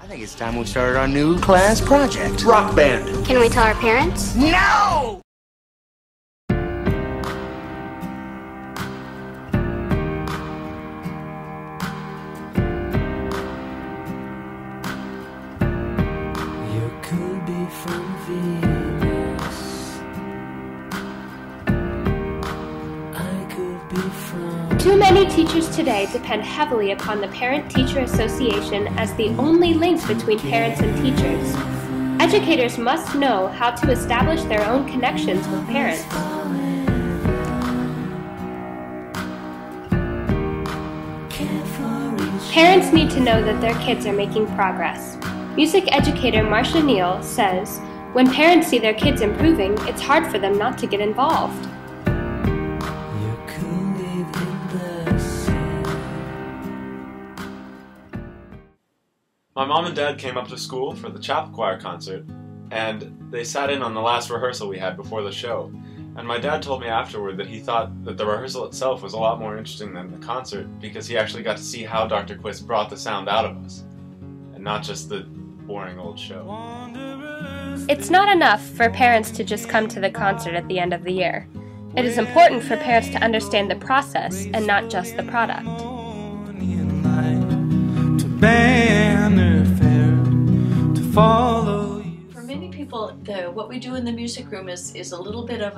I think it's time we started our new class project. Rock band. Can we tell our parents? No! You could be from Venus. I could be from... Too many teachers today depend heavily upon the Parent-Teacher Association as the only link between parents and teachers. Educators must know how to establish their own connections with parents. Parents need to know that their kids are making progress. Music educator Marcia Neal says, when parents see their kids improving, it's hard for them not to get involved. My mom and dad came up to school for the chapel choir concert, and they sat in on the last rehearsal we had before the show. And my dad told me afterward that he thought that the rehearsal itself was a lot more interesting than the concert because he actually got to see how Dr. Quist brought the sound out of us, and not just the boring old show. It's not enough for parents to just come to the concert at the end of the year. It is important for parents to understand the process and not just the product. For many people, what we do in the music room is a little bit of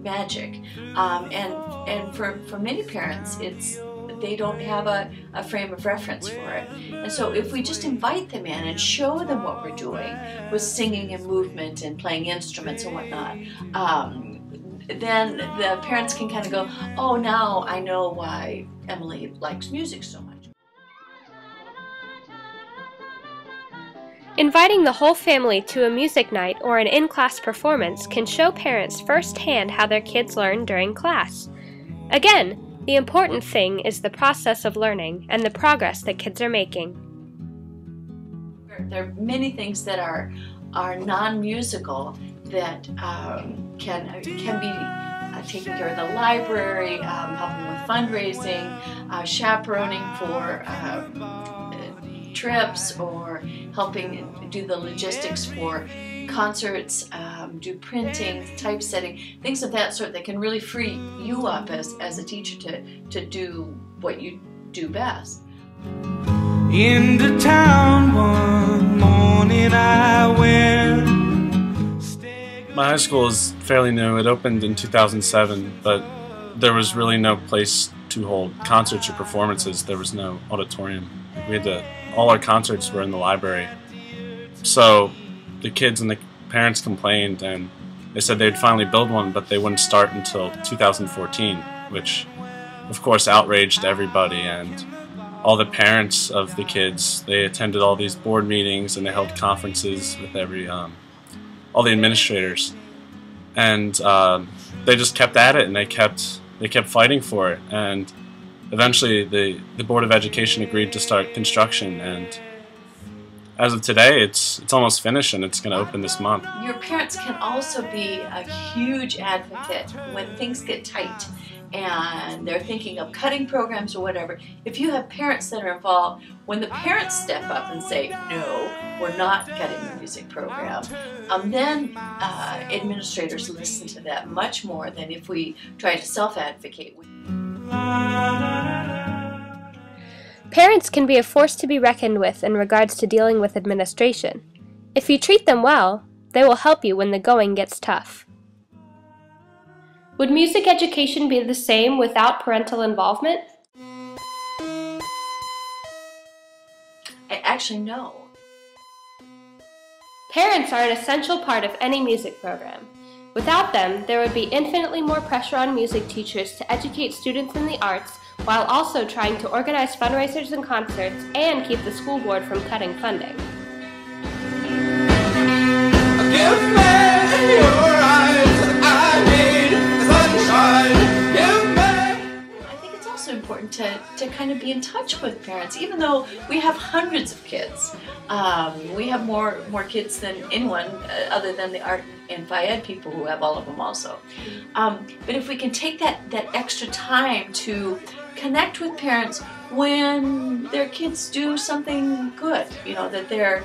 magic, and for many parents, they don't have a frame of reference for it. And so if we just invite them in and show them what we're doing with singing and movement and playing instruments and whatnot, then the parents can kind of go, oh, now I know why Emily likes music so much. Inviting the whole family to a music night or an in-class performance can show parents firsthand how their kids learn during class. Again, the important thing is the process of learning and the progress that kids are making. There are many things that are non-musical that can be taking care of the library, helping with fundraising, chaperoning for trips, or helping do the logistics for concerts, do printing, typesetting, things of that sort that can really free you up as a teacher to do what you do best. Into town one morning I went. My high school is fairly new. It opened in 2007, but there was really no place to hold concerts or performances. There was no auditorium. We had to, all our concerts were in the library. So the kids and the parents complained, and they said they'd finally build one, but they wouldn't start until 2014, which of course outraged everybody. And all the parents of the kids, they attended all these board meetings and they held conferences with all the administrators, and they just kept at it, and they kept fighting for it, and eventually the Board of Education agreed to start construction, and as of today it's almost finished and it's going to open this month. Your parents can also be a huge advocate when things get tight and they're thinking of cutting programs or whatever. If you have parents that are involved, when the parents step up and say, no, we're not cutting the music program, then administrators listen to that much more than if we try to self-advocate. Parents can be a force to be reckoned with in regards to dealing with administration. If you treat them well, they will help you when the going gets tough. Would music education be the same without parental involvement? Actually, no. Parents are an essential part of any music program. Without them, there would be infinitely more pressure on music teachers to educate students in the arts while also trying to organize fundraisers and concerts and keep the school board from cutting funding. Give me your eyes, I need sunshine. Give me. I think it's also important to kind of be in touch with parents, even though we have hundreds of kids. We have more kids than anyone other than the art and Phi-Ed people who have all of them also. But if we can take that extra time to connect with parents when their kids do something good, you know, that they're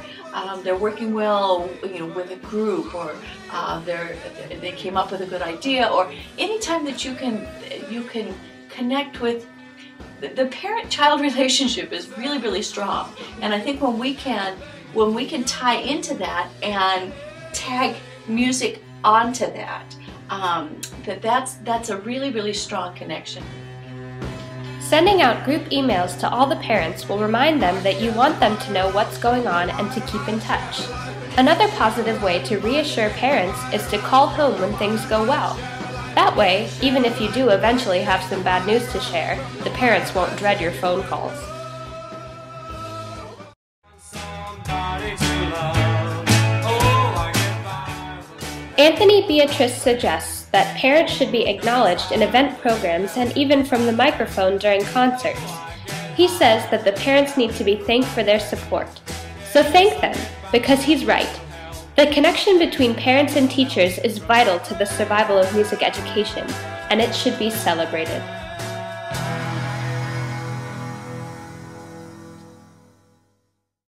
working well, you know, with a group, or they came up with a good idea, or anytime that you can connect with the parent-child relationship is really, really strong. And I think when we can tie into that and tag music onto that, that's a really, really strong connection. Sending out group emails to all the parents will remind them that you want them to know what's going on and to keep in touch. Another positive way to reassure parents is to call home when things go well. That way, even if you do eventually have some bad news to share, the parents won't dread your phone calls. Anthony Beatrice suggests that parents should be acknowledged in event programs and even from the microphone during concerts. He says that the parents need to be thanked for their support. So thank them, because he's right. The connection between parents and teachers is vital to the survival of music education, and it should be celebrated.